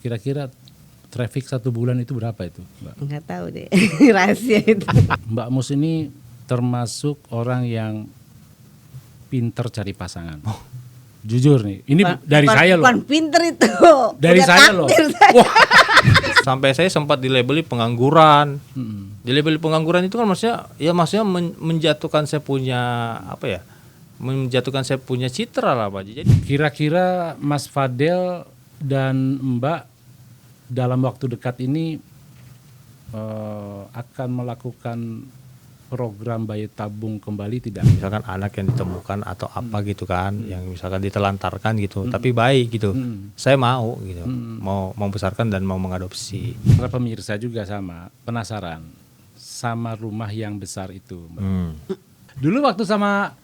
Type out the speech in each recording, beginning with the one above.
kira-kira traffic 1 bulan itu berapa itu, Mbak? Nggak tahu deh, rahasia itu. Mbak Mus ini termasuk orang yang pinter cari pasangan. Jujur nih, ini dari saya loh. Bukan pinter itu. Dari Udah saya loh. takdir saya. Wah, Sampai saya sempat dilabeli pengangguran. Dilabeli pengangguran itu kan maksudnya menjatuhkan saya punya menjatuhkan saya punya citra lah Pak. Jadi kira-kira Mas Fadel dan Mbak dalam waktu dekat ini akan melakukan program bayi tabung kembali tidak? misalkan anak yang ditemukan atau apa gitu kan, yang misalkan ditelantarkan gitu, tapi baik gitu, saya mau gitu, mau membesarkan dan mau mengadopsi. Para pemirsa juga sama penasaran sama rumah yang besar itu, Mbak. Dulu waktu sama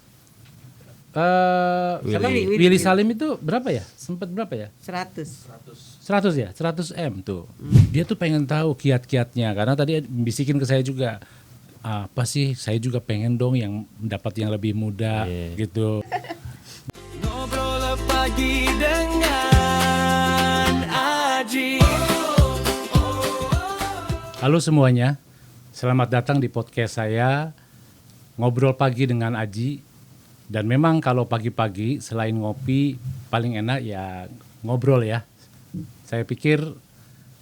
Willy Salim itu berapa ya? Sempat berapa ya? 100 ya? 100 M tuh. Dia tuh pengen tahu kiat-kiatnya karena tadi bisikin ke saya juga. Apa sih, saya juga pengen dong yang mendapat yang lebih muda gitu. Ngobrol pagi dengan Aji. Halo semuanya, selamat datang di podcast saya Ngobrol Pagi dengan Aji. Dan memang kalau pagi-pagi selain ngopi paling enak ya ngobrol ya. Saya pikir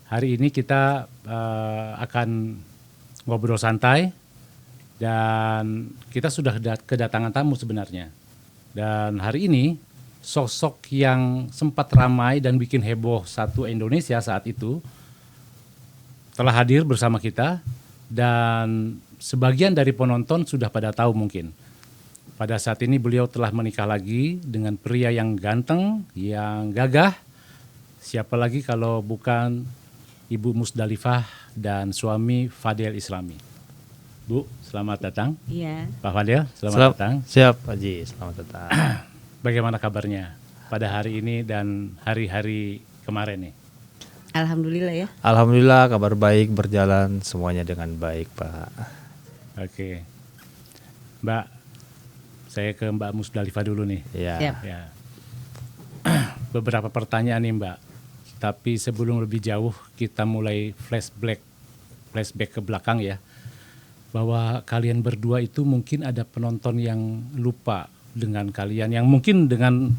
hari ini kita akan ngobrol santai. Dan kita sudah kedatangan tamu sebenarnya. Dan hari ini sosok yang sempat ramai dan bikin heboh satu Indonesia saat itu telah hadir bersama kita. Dan sebagian dari penonton sudah pada tahu mungkin. Pada saat ini beliau telah menikah lagi dengan pria yang ganteng, yang gagah. Siapa lagi kalau bukan Ibu Musdalifah dan suami Fadel Islami. Bu, selamat datang. Iya. Pak Fadel, selamat datang. Siap, Haji, selamat datang. Bagaimana kabarnya pada hari ini dan hari-hari kemarin nih? Alhamdulillah ya. Alhamdulillah kabar baik, berjalan semuanya dengan baik, Pak. Oke. Mbak, saya ke Mbak Musdalifah dulu nih. Ya. Siap. Ya. Beberapa pertanyaan nih Mbak. Tapi sebelum lebih jauh kita mulai flashback ke belakang ya. Bahwa kalian berdua itu mungkin ada penonton yang lupa dengan kalian, yang mungkin dengan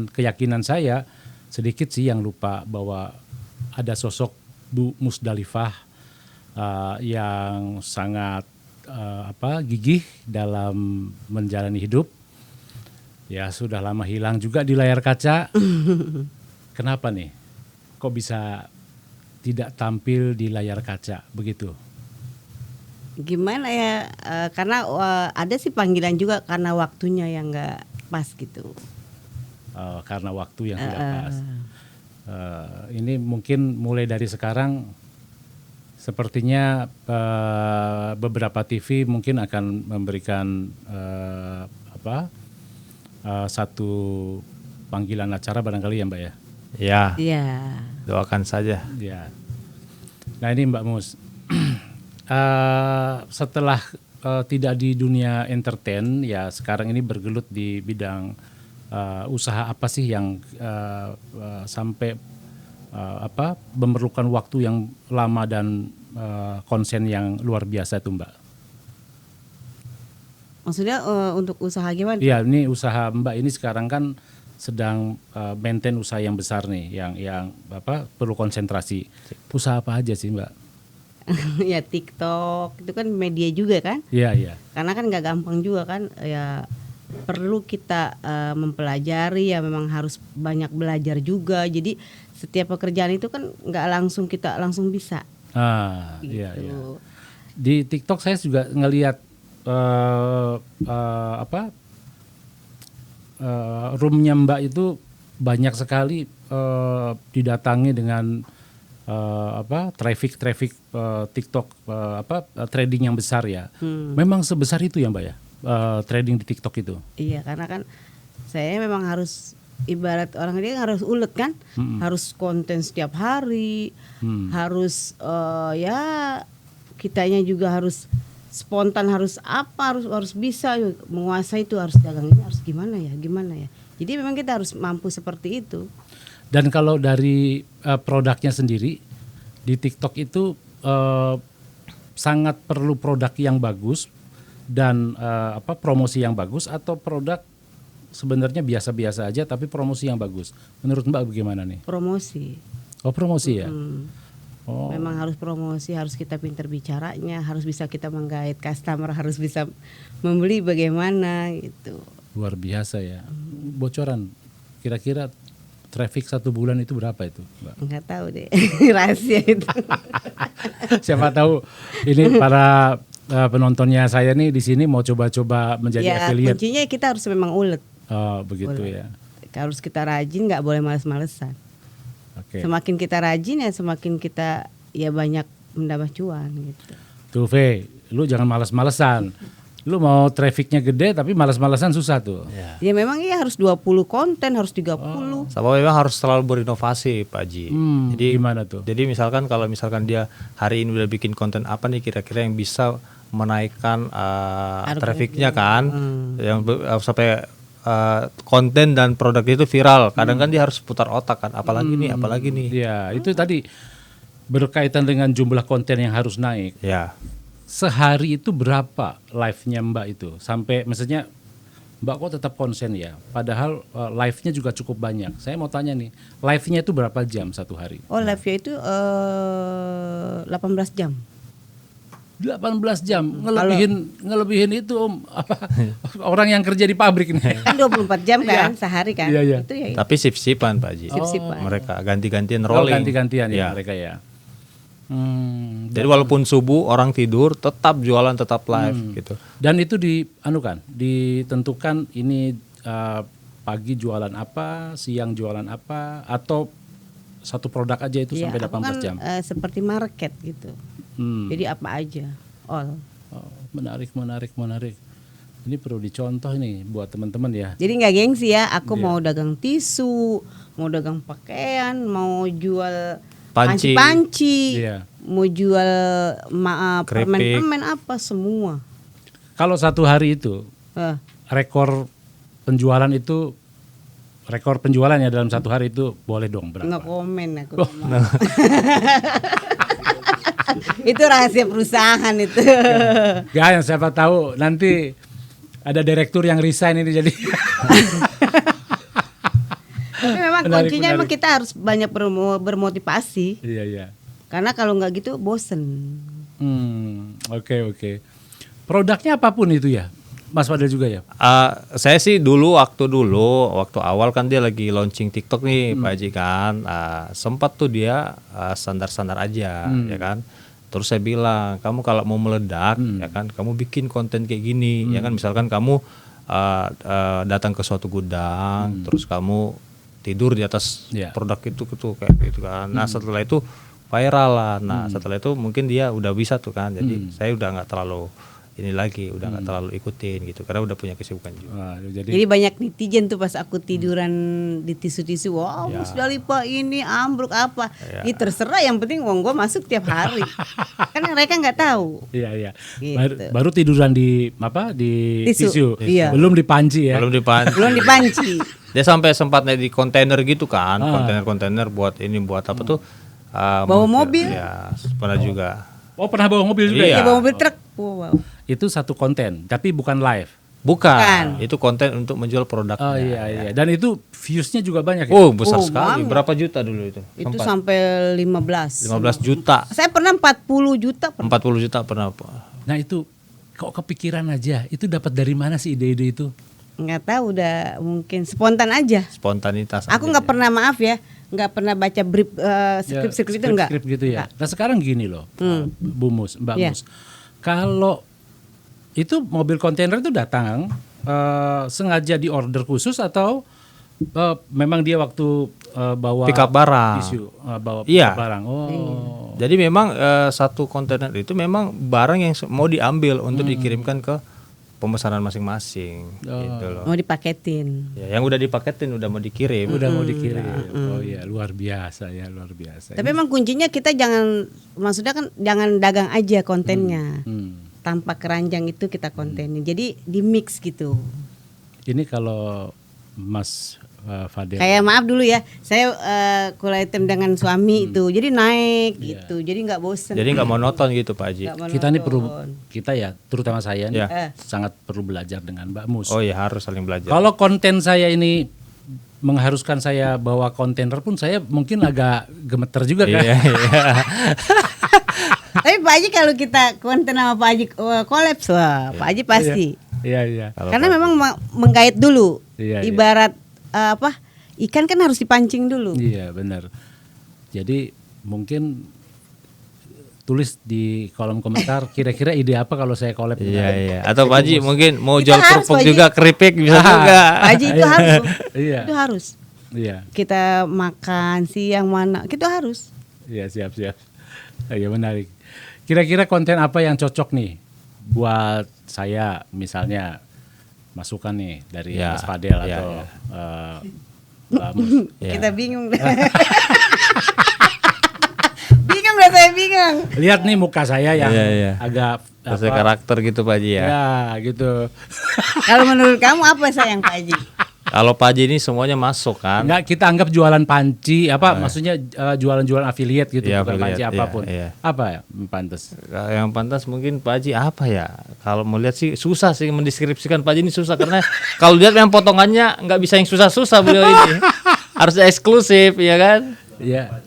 keyakinan saya sedikit sih yang lupa bahwa ada sosok Bu Musdalifah yang sangat gigih dalam menjalani hidup. Ya sudah lama hilang juga di layar kaca. Kenapa nih? Kok bisa tidak tampil di layar kaca begitu? Gimana ya, karena ada sih panggilan juga karena waktunya yang nggak pas gitu. Karena waktu yang tidak pas. Ini mungkin mulai dari sekarang sepertinya beberapa TV mungkin akan memberikan satu panggilan acara barangkali ya Mbak ya? Ya. Iya. Doakan saja. Ya. Nah ini Mbak Mus. Setelah tidak di dunia entertain ya sekarang ini bergelut di bidang usaha apa sih yang sampai memerlukan waktu yang lama dan konsen yang luar biasa itu Mbak? Maksudnya untuk usaha gimana? Iya, ini usaha Mbak ini sekarang kan sedang maintain usaha yang besar nih, yang perlu konsentrasi. Usaha apa aja sih Mbak? Ya TikTok itu kan media juga kan? Iya. Karena kan nggak gampang juga kan, ya perlu kita mempelajari ya, memang harus banyak belajar juga. Jadi setiap pekerjaan itu kan nggak langsung kita langsung bisa. Gitu. Iya. Di TikTok saya juga ngelihat roomnya Mbak itu banyak sekali didatangi dengan traffic TikTok trading yang besar ya. Memang sebesar itu ya Mbak ya, trading di TikTok itu. Iya, karena kan saya memang harus ibarat orang dia harus ulet kan, harus konten setiap hari, harus ya kitanya juga harus spontan, harus bisa menguasai itu, harus dagang ini harus gimana ya. Jadi memang kita harus mampu seperti itu. Dan kalau dari produknya sendiri di TikTok itu sangat perlu produk yang bagus dan promosi yang bagus, atau produk sebenarnya biasa-biasa aja tapi promosi yang bagus. Menurut Mbak bagaimana nih? Promosi. Oh, promosi ya. Oh. Memang harus promosi, harus kita pintar bicaranya, harus bisa kita menggait customer, harus bisa membeli bagaimana gitu. Luar biasa ya. Bocoran kira-kira traffic 1 bulan itu berapa itu, Mbak? Enggak tahu deh. Rahasia itu. Siapa tahu ini para penontonnya saya nih di sini mau coba-coba menjadi Ya, affiliate. kuncinya kita harus memang ulet. Oh, begitu ya. Harus kita rajin, nggak boleh males-malesan. Oke. Semakin kita rajin ya semakin kita ya banyak mendapat cuan gitu. Tuh, V, lu jangan males-malesan. Lu mau trafficnya gede tapi males-malesan susah tuh. Ya memang iya harus 20 konten, harus 30. Sama memang harus selalu berinovasi Pak Haji. Jadi Gimana tuh? Jadi misalkan kalau misalkan dia hari ini udah bikin konten apa nih kira-kira yang bisa menaikkan trafficnya kan, yang sampai konten dan produk itu viral. Kadang kan dia harus putar otak kan, apalagi nih. Ya, itu tadi berkaitan dengan jumlah konten yang harus naik. Ya. Sehari itu berapa live-nya Mbak itu? Sampai maksudnya Mbak kok tetap konsen ya? Padahal live-nya juga cukup banyak. Saya mau tanya nih, live-nya itu berapa jam satu hari? Oh, live-nya itu 18 jam. 18 jam, ngelebihin itu orang yang kerja di pabrik nih. Kan 24 jam kan sehari kan. Iya. Itu ya. Tapi sip-sipan Pak Haji. Sip-sipan. Mereka ganti-gantian rolling. Ganti-gantian ya mereka ya. Jadi walaupun subuh orang tidur tetap jualan, tetap live gitu. Dan itu ditentukan ini pagi jualan apa, siang jualan apa, atau satu produk aja itu Ya, sampai 18 kan, jam. seperti market gitu. Jadi apa aja, all. Oh, menarik. Ini perlu dicontoh nih buat teman-teman ya. Jadi nggak gengsi ya, aku mau dagang tisu, mau dagang pakaian, mau jual panci-panci, mau jual permen-permen apa semua. Kalau satu hari itu rekor penjualannya dalam satu hari itu boleh dong berapa? Nggak komen aku. Itu rahasia perusahaan itu. Gak, yang siapa tahu nanti ada direktur yang resign ini jadi. Tapi memang kuncinya memang kita harus banyak bermotivasi. Iya. Karena kalau nggak gitu bosen. Oke. Produknya apapun itu ya, Mas Fadel juga ya. Saya sih waktu awal kan dia lagi launching TikTok nih Pak Haji kan, sempat tuh dia standar-standar aja ya kan. Terus saya bilang, kamu kalau mau meledak ya kan, kamu bikin konten kayak gini ya kan, misalkan kamu datang ke suatu gudang, terus kamu tidur di atas produk itu kayak gitu kan. Nah setelah itu viral lah. Nah setelah itu mungkin dia udah bisa tuh kan. Jadi saya udah nggak terlalu nggak terlalu ikutin gitu karena udah punya kesibukan juga. Jadi banyak netizen tuh pas aku tiduran di tisu-tisu, wow Mas Dalipa ini ambruk apa? Ini terserah, yang penting uang gue masuk tiap hari. Kan mereka nggak tahu. Iya. Gitu. Baru tiduran di tisu. Iya. Belum di panci ya. Belum dipanci. Dia sampai sempatnya di kontainer gitu kan, kontainer buat apa tuh? Bawa mobil. Ya, pernah juga. Oh, pernah bawa mobil juga ya? Iya, bawa mobil truk. Wow. Itu satu konten, tapi bukan live. Bukan. Itu konten untuk menjual produknya. Oh iya. Dan itu views-nya juga banyak ya? Oh, besar sekali. Banyak. Berapa juta dulu itu? Itu sampai 15 juta. Saya pernah 40 juta. 40 juta pernah. Nah itu kok kepikiran aja? Itu dapat dari mana sih ide-ide itu? Nggak tahu, udah mungkin spontan aja. Spontanitas. Aku nggak pernah, maaf ya, nggak pernah baca brief skrip itu enggak. Skrip gitu ya. Nah sekarang gini loh, Mbak Mus. Kalau itu mobil kontainer itu datang sengaja di order khusus atau memang dia waktu bawa pick up barang. Bawa pick up barang. Jadi memang satu kontainer itu memang barang yang mau diambil untuk dikirimkan ke pemesanan masing-masing gitu loh. Mau dipaketin. Ya, yang udah dipaketin udah mau dikirim. Mau dikirim. Oh iya, luar biasa. Tapi memang kuncinya kita maksudnya kan jangan dagang aja kontennya. Tanpa keranjang itu kita kontennya. Jadi di mix gitu. Ini kalau Mas Fadil. Kayak maaf dulu ya, saya quality time dengan suami itu, jadi naik gitu, jadi nggak bosen. Jadi nggak monoton gitu Pak Haji. Nggak Kita nih monoton. kita ya, terutama saya nih, Ya. sangat perlu belajar dengan Mbak Mus. Oh iya, harus saling belajar. Kalau konten saya ini mengharuskan saya bawa kontainer pun saya mungkin agak gemeter juga kan. Iya, iya. Tapi Pak Haji kalau kita konten sama Pak Haji kolaps, wah Pak Haji pasti. Iya, iya. Karena memang menggait dulu. Iya, iya. Ibarat ikan kan harus dipancing dulu. Iya, benar. Jadi mungkin tulis di kolom komentar kira-kira ide apa kalau saya collab Iya, dengan iya. Atau Pak Haji mungkin mau Kita jual harus, kerupuk Pak Haji. juga, keripik bisa juga. Pak Haji itu harus. Iya. Itu harus. Iya. Kita makan siang mana, kita harus. Iya, siap. Iya, menarik. Kira-kira konten apa yang cocok nih buat saya, misalnya masukan nih dari Ya, Mas Fadel ya, atau ya. Mbak Mus. Iya. Kita bingung deh. Bingung deh, saya bingung. Lihat nih muka saya yang Iya, iya. agak Sesuai karakter gitu Pak Haji ya. Ya, gitu. Kalau menurut kamu apa sayang Pak Haji? Kalau Pak Haji ini semuanya masuk kan. Enggak, kita anggap jualan panci maksudnya jualan-jualan affiliate gitu, Iya, bukan panci affiliate, apapun. iya. Apa ya pantas? Yang pantas mungkin Pak Haji apa ya? Kalau mau lihat sih susah sih mendeskripsikan Pak Haji ini susah karena kalau lihat yang potongannya nggak bisa yang susah-susah beliau ini. Harus eksklusif ya kan? Iya.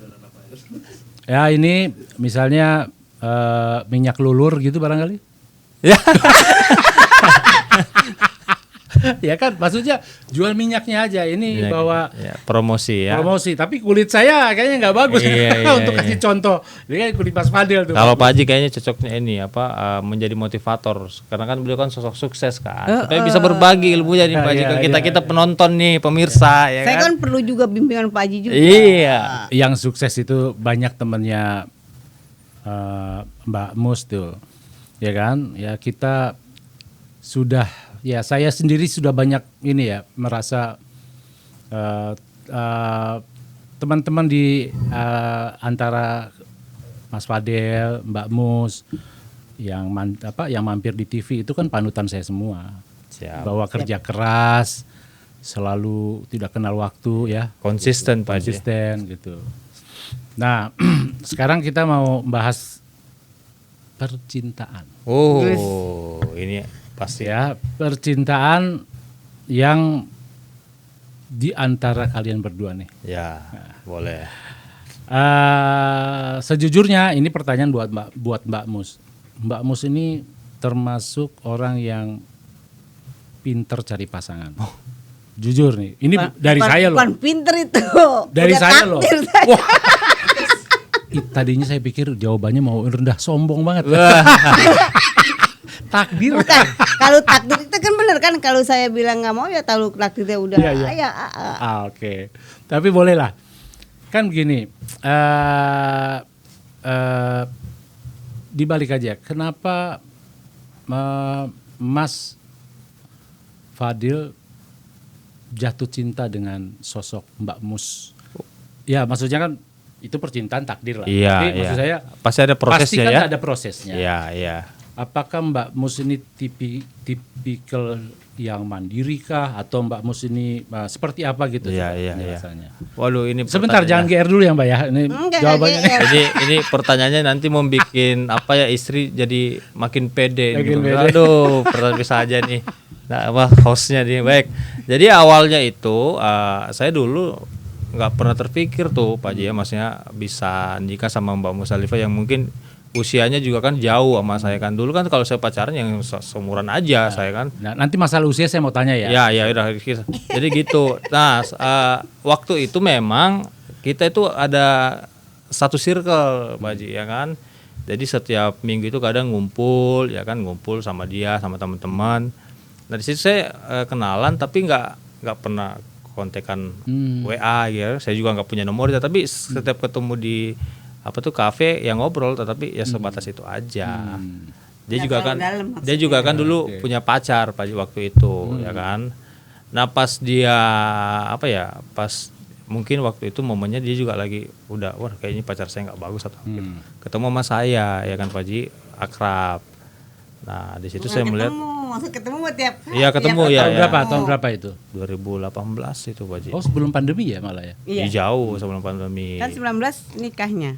Ya ini misalnya minyak lulur gitu barangkali. Ya. Ya kan, maksudnya jual minyaknya aja. Ini bawa Ya, promosi ya. promosi, tapi kulit saya kayaknya nggak bagus Iya, untuk iya. kasih contoh. Ini kan kulit Mas Fadil tuh. Kalau Pak Haji kayaknya cocoknya ini menjadi motivator karena kan beliau kan sosok sukses kan. Supaya bisa berbagi ilmunya nih Pak Haji ke kita penonton nih, pemirsa ya Saya kan. kan perlu juga bimbingan Pak Haji juga. Iya. Yang sukses itu banyak temennya Mbak Mus tuh, ya kan? Ya kita sudah, ya saya sendiri sudah banyak ini ya merasa teman-teman di antara Mas Fadel, Mbak Mus yang mampir di TV itu kan panutan saya semua. Siap. Bahwa kerja keras, selalu tidak kenal waktu ya. Konsisten Pak Haji. Konsisten gitu. Nah, sekarang kita mau bahas percintaan. Oh, ini pasti Ya, percintaan yang di antara kalian berdua nih. ya. Boleh. Sejujurnya ini pertanyaan buat Mbak Mus. Mbak Mus ini termasuk orang yang pinter cari pasangan. Jujur nih, ini dari saya loh. Bukan pinter itu. Dari Udah saya loh. takdir saya. Wah. Tadinya saya pikir jawabannya mau rendah, sombong banget. Takdir. Bukan. Kalau takdir itu kan benar kan, kalau saya bilang nggak mau ya tahu takdirnya udah. Iya, iya. Ya, Oke. Tapi boleh lah. Kan begini. Dibalik aja. Kenapa Mas Fadil jatuh cinta dengan sosok Mbak Mus? Ya, maksudnya kan itu percintaan takdir lah. Iya, Tapi iya. maksud saya Pasti ada prosesnya pasti kan ya. ada prosesnya. Iya, iya. Apakah Mbak Mus ini tipikal yang mandiri kah, atau Mbak Mus ini seperti apa gitu? Iya, coba iya, penjelasannya. Waduh, ini Sebentar, jangan GR dulu ya Mbak ya. Ini Enggak, jawabannya. enggak, ini pertanyaannya nanti mau bikin apa ya, istri jadi makin pede. Makin Gitu. pede. Aduh, pertanyaan bisa aja nih. Nah, apa hostnya nih. Baik. Jadi awalnya itu saya dulu nggak pernah terpikir tuh Pak Haji ya, maksudnya bisa nikah sama Mbak Musalifah yang mungkin usianya juga kan jauh sama saya kan. Dulu kan kalau saya pacaran yang seumuran aja saya kan. Nah, nanti masalah usia saya mau tanya ya. Ya udah. Jadi gitu. Nah, waktu itu memang kita itu ada satu circle Pak Haji ya kan. Jadi setiap minggu itu kadang ngumpul sama dia, sama teman-teman. Nah, di situ saya kenalan tapi nggak pernah kontekan WA gitu. Saya juga nggak punya nomornya, tapi setiap ketemu di kafe yang ngobrol, tetapi ya sebatas itu aja. Dia Nggak juga terlalu kan dalam dia juga kan dulu punya pacar Pak Haji waktu itu ya kan. Nah, pas dia pas mungkin waktu itu momennya dia juga lagi udah kayaknya pacar saya nggak bagus atau gitu. Ketemu sama saya ya kan Pak Haji, akrab. Nah, di situ saya melihat maksud ketemu tiap Iya, ketemu, tiap ya, Tahun ya. berapa? Tahun berapa itu? 2018 itu Pak Haji. Oh, sebelum pandemi ya malah ya. Iya. Jauh sebelum pandemi. Kan 19 nikahnya.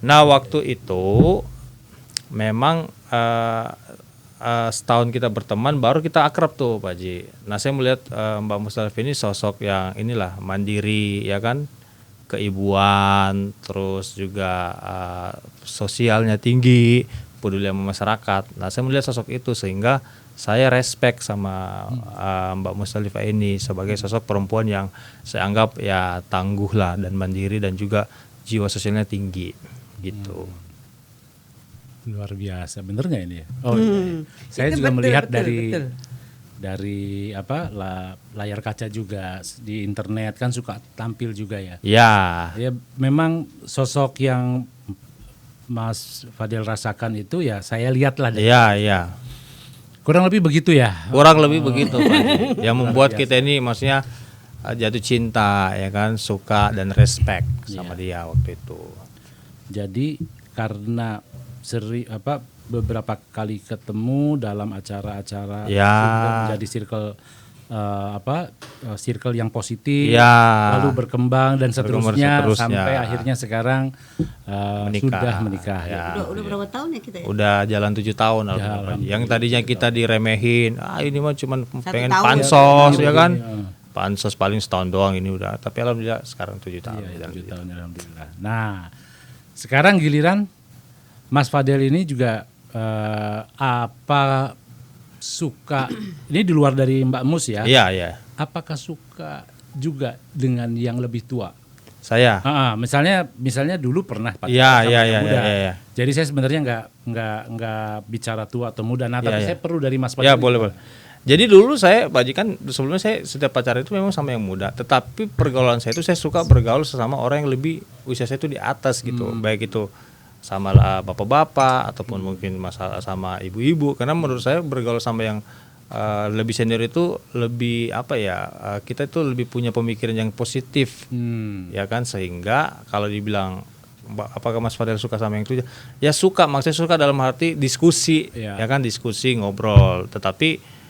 Nah waktu itu memang setahun kita berteman baru kita akrab tuh Pak Haji. Nah saya melihat Mbak Mustalif ini sosok yang inilah mandiri ya kan, keibuan, terus juga sosialnya tinggi, peduli sama masyarakat. Nah saya melihat sosok itu sehingga saya respect sama Mbak Mustalifah ini sebagai sosok perempuan yang saya anggap ya tangguh lah dan mandiri dan juga jiwa sosialnya tinggi gitu. Luar biasa, bener nggak ini ya? Oh iya. Saya Itu juga betul, melihat betul, betul. dari apa layar kaca juga di internet kan suka tampil juga ya. Ya, Ya memang sosok yang Mas Fadel rasakan itu ya saya lihat lah. iya, iya. Kurang lebih begitu ya. Kurang lebih begitu Pak Haji. Yang membuat kita ini maksudnya jatuh cinta ya kan, suka dan respect sama dia waktu itu. Jadi karena beberapa kali ketemu dalam acara-acara Ya. menjadi circle yang positif, Ya. lalu berkembang dan seterusnya seterusnya. sampai akhirnya sekarang Menikah. sudah menikah. Ya. Udah berapa tahun ya kita ya? Udah jalan 7 tahun alhamdulillah, Pak Haji. Yang tadinya kita diremehin, ini mah cuman pengen tahun pansos ya kan. Iya. Pansos paling setahun doang ini udah. Tapi alhamdulillah sekarang 7 tahun. Iya, 7 tahun alhamdulillah. Nah, sekarang giliran Mas Fadel ini juga apa suka ini di luar dari Mbak Mus ya? Iya, iya. Apakah suka juga dengan yang lebih tua? Saya. Misalnya dulu pernah pacaran Iya, sama iya, yang iya, muda. iya, iya. Jadi saya sebenarnya nggak bicara tua atau muda. Nah, tapi Iya, saya perlu dari Mas Ya, Fadel. boleh. Jadi dulu saya Pak Haji kan sebelumnya saya setiap pacaran itu memang sama yang muda, tetapi pergaulan saya itu saya suka bergaul sesama orang yang lebih usia saya itu di atas gitu, baik itu sama bapak-bapak ataupun mungkin masalah sama ibu-ibu, karena menurut saya bergaul sama yang lebih senior itu lebih kita itu lebih punya pemikiran yang positif ya kan, sehingga kalau dibilang apakah Mas Fadel suka sama yang itu ya suka, maksudnya suka dalam arti diskusi ya kan, diskusi ngobrol, tetapi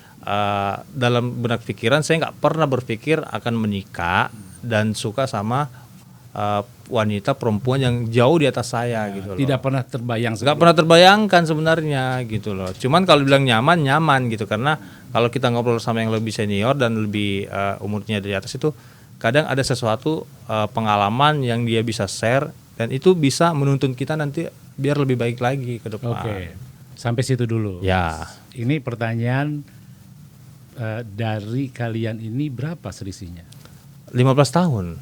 dalam benak pikiran saya nggak pernah berpikir akan menikah dan suka sama wanita perempuan yang jauh di atas saya gitu loh. Tidak pernah terbayang. Nggak pernah terbayangkan sebenarnya gitu loh. Cuman kalau bilang nyaman gitu, karena kalau kita ngobrol sama yang lebih senior dan lebih umurnya dari atas itu kadang ada sesuatu pengalaman yang dia bisa share dan itu bisa menuntun kita nanti biar lebih baik lagi ke depan. Oke. Sampai situ dulu. Ya. Ini pertanyaan dari kalian ini berapa selisihnya? 15 tahun.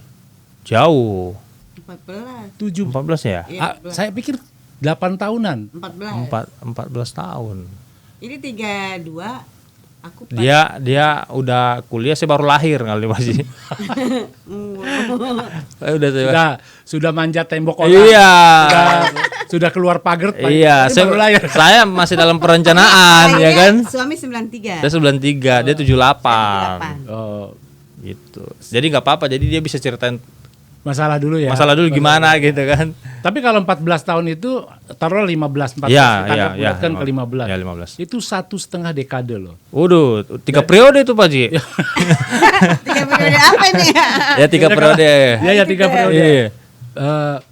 Jauh. 14. 14 ya? Iya, Saya pikir 8 tahunan. 14. 14 tahun. Ini 32, aku Dia udah kuliah, saya baru lahir kali masih. Sudah manjat tembok orang. Iya. Sudah keluar pagar. Iya, saya masih dalam perencanaan ya kan. Suami 93. Saya 93, dia 78. 78. Oh, Gitu. Jadi nggak apa-apa, jadi dia bisa ceritain masalah dulu ya. masalah dulu gimana gitu kan. Tapi kalau 14 tahun itu taruh 15 14 Iya, tanggal iya, bulat kan iya, ke 15. iya, 15. Itu 1,5 dekade loh. Waduh, 3 periode itu Pak Ji. 3 periode apa ini ya? Ya 3 periode. Ya 3 periode. Iya.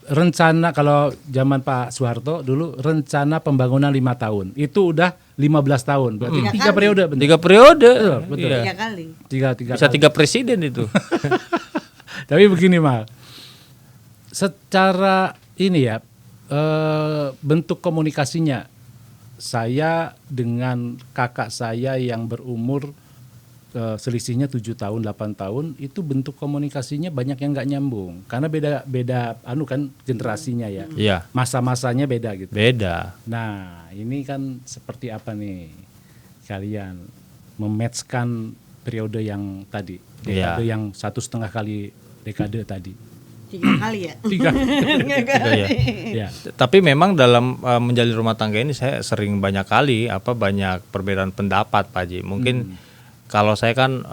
Rencana kalau zaman Pak Soeharto dulu rencana pembangunan 5 tahun. Itu udah 15 tahun. Berarti 3 periode. 3 periode. Betul. Iya. 3 kali. Tiga Bisa 3 presiden itu. Tapi begini Mal, secara ini ya bentuk komunikasinya saya dengan kakak saya yang berumur selisihnya 7 tahun 8 tahun itu bentuk komunikasinya banyak yang nggak nyambung karena beda kan generasinya ya. Iya. Masa-masanya beda gitu. Beda. Nah ini kan seperti apa nih kalian mematchkan periode yang tadi, dekade yang 1,5 kali dekade tadi. 3 kali ya? 3 ya. ya. Tapi memang dalam menjalin rumah tangga ini saya sering banyak kali banyak perbedaan pendapat Pak Haji. Mungkin kalau saya kan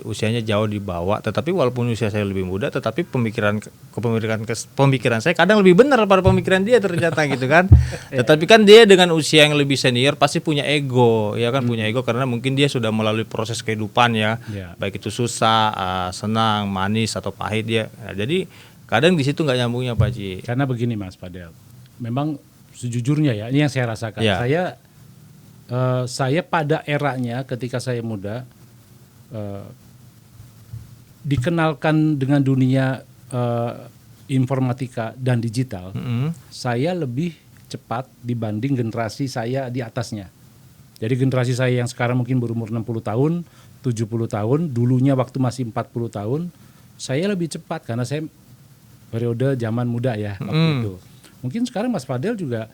usianya jauh di bawah, tetapi walaupun usia saya lebih muda, tetapi pemikiran saya kadang lebih benar pada pemikiran dia ternyata gitu kan. Tetapi kan dia dengan usia yang lebih senior pasti punya ego, ya kan, punya ego karena mungkin dia sudah melalui proses kehidupan ya, baik itu susah, senang, manis atau pahit dia. Nah, jadi kadang di situ nggak nyambungnya Pak Haji. Karena begini Mas Fadel, memang sejujurnya ya, ini yang saya rasakan. Saya pada eranya ketika saya muda dikenalkan dengan dunia informatika dan digital, saya lebih cepat dibanding generasi saya di atasnya. Jadi generasi saya yang sekarang mungkin berumur 60 tahun, 70 tahun, dulunya waktu masih 40 tahun, saya lebih cepat karena saya periode zaman muda ya waktu itu. Mungkin sekarang Mas Fadel juga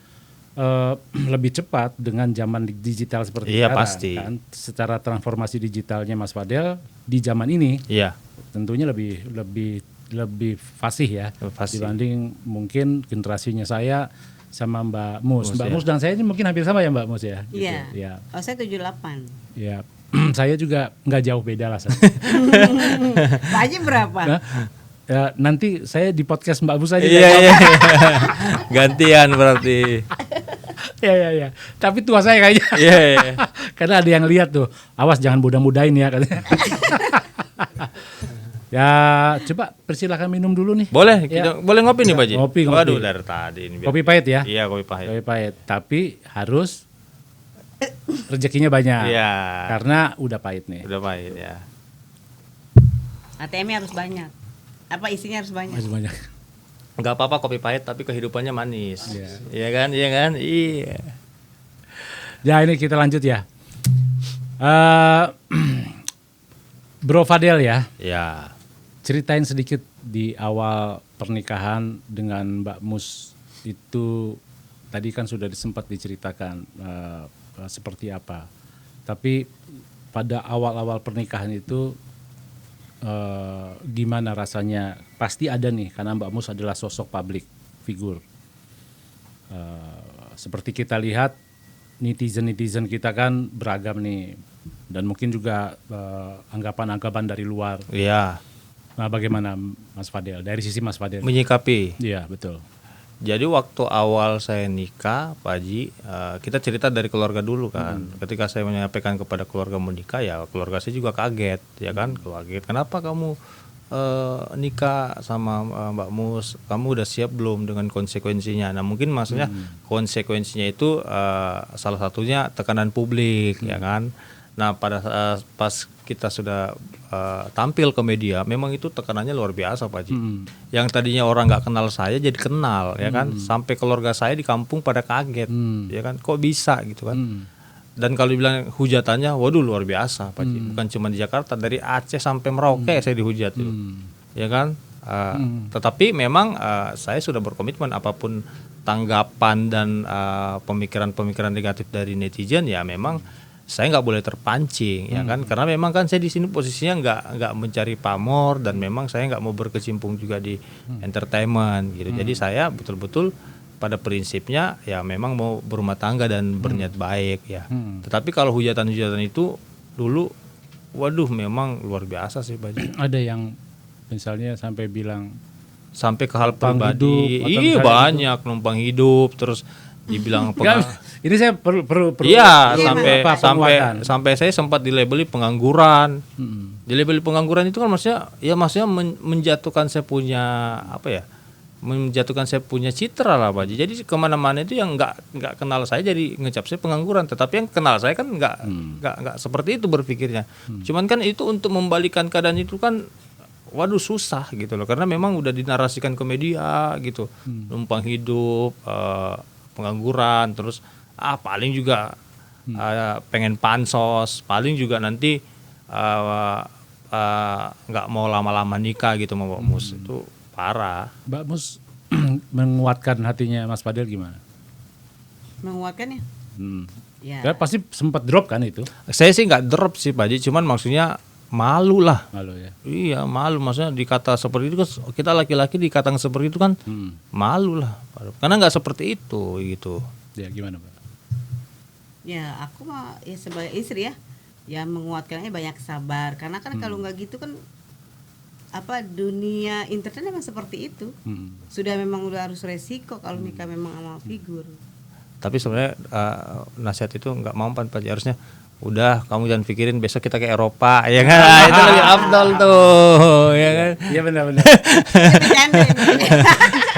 lebih cepat dengan zaman digital seperti sekarang, pasti. Kan? Secara transformasi digitalnya Mas Fadel di zaman ini, tentunya lebih fasih ya, dibanding mungkin generasinya saya sama Mbak Mus. Mbak Mus dan saya ini mungkin hampir sama ya Mbak Mus ya. Iya. Gitu. Ya. Oh saya 78. Ya, saya juga nggak jauh beda lah. Pak Haji berapa? Nah, ya, nanti saya di podcast Mbak Mus aja. Iya. Gantian berarti. Ya. Tapi tua saya kayaknya. Iya. Karena ada yang lihat tuh, awas jangan mudah-mudahin ya katanya. Ya, coba persilakan minum dulu nih. Boleh, Ya. boleh ngopi nih Pak Haji. Ngopi. Waduh, dari tadi ini. Kopi pahit ya? Iya, kopi pahit. Kopi pahit, tapi harus rezekinya banyak. Iya. Karena udah pahit nih. Udah pahit ya. ATM-nya harus banyak. Apa isinya harus banyak? Masih banyak. Enggak apa-apa kopi pahit tapi kehidupannya manis. Iya kan? Iya. Ya, ini kita lanjut ya. Bro Fadel ya. Ya. Ceritain sedikit di awal pernikahan dengan Mbak Mus itu tadi kan sudah sempat diceritakan seperti apa. Tapi pada awal-awal pernikahan itu gimana rasanya? Pasti ada nih karena Mbak Mus adalah sosok publik figur. Seperti kita lihat netizen kita kan beragam nih dan mungkin juga anggapan-anggapan dari luar. Iya. Nah, bagaimana Mas Fadel? Dari sisi Mas Fadel? Menyikapi. Iya, betul. Jadi waktu awal saya nikah, Pak Haji, kita cerita dari keluarga dulu kan. Ketika saya menyampaikan kepada keluarga mau nikah, ya keluarga saya juga kaget, ya kan? Kaget. Kenapa kamu nikah sama Mbak Mus? Kamu udah siap belum dengan konsekuensinya? Nah, mungkin maksudnya konsekuensinya itu salah satunya tekanan publik, ya kan? Nah, pada pas kita sudah tampil ke media, memang itu tekanannya luar biasa Pak Haji. Yang tadinya orang nggak kenal saya jadi kenal, ya kan? Sampai keluarga saya di kampung pada kaget, ya kan? Kok bisa gitu kan? Dan kalau dibilang hujatannya, waduh luar biasa Pak Haji. Bukan cuma di Jakarta, dari Aceh sampai Merauke saya dihujat itu, ya kan? Tetapi memang saya sudah berkomitmen apapun tanggapan dan pemikiran-pemikiran negatif dari netizen, ya memang saya nggak boleh terpancing, ya kan, karena memang kan saya di sini posisinya nggak mencari pamor dan memang saya nggak mau berkecimpung juga di entertainment gitu. Jadi saya betul-betul pada prinsipnya ya memang mau berumah tangga dan berniat baik ya. Tetapi kalau hujatan-hujatan itu dulu, waduh memang luar biasa sih Pak Haji. Ada yang misalnya sampai bilang sampai ke hal numpang pribadi, hidup, atau iya misalnya banyak numpang hidup terus dibilang ini saya perlu iya, sampai saya sempat dilabeli pengangguran. Dilabeli pengangguran itu kan maksudnya menjatuhkan saya punya menjatuhkan saya punya citra lah Pak Haji. Jadi kemana-mana itu yang nggak kenal saya jadi ngecap saya pengangguran, tetapi yang kenal saya kan nggak seperti itu berpikirnya. Cuman kan itu untuk membalikan keadaan itu kan waduh susah gitu loh, karena memang udah dinarasikan ke media gitu, numpang hidup, pengangguran, terus paling juga pengen pansos, paling juga nanti nggak mau lama-lama nikah gitu sama Mbak Mus. Itu parah. Mbak Mus menguatkan hatinya Mas Fadel gimana? Menguatkan ya? Ya. Ya pasti sempat drop kan itu? Saya sih nggak drop sih Pak Haji, cuman maksudnya malu lah. Malu ya? Iya malu, maksudnya dikata seperti itu kan, kita laki-laki dikata seperti itu kan malu lah, karena nggak seperti itu gitu. Ya gimana Pak? Ya aku mah ya sebagai istri ya, ya menguatkannya banyak sabar, karena kan kalau nggak gitu kan dunia internet memang seperti itu. Sudah memang udah harus resiko kalau nikah memang sama figur. Tapi sebenarnya nasihat itu nggak mempan Pak Haji. Harusnya udah kamu jangan pikirin besok kita ke Eropa ya kan. Itu lebih afdol tuh ya kan. Iya benar-benar. Bercanda ini.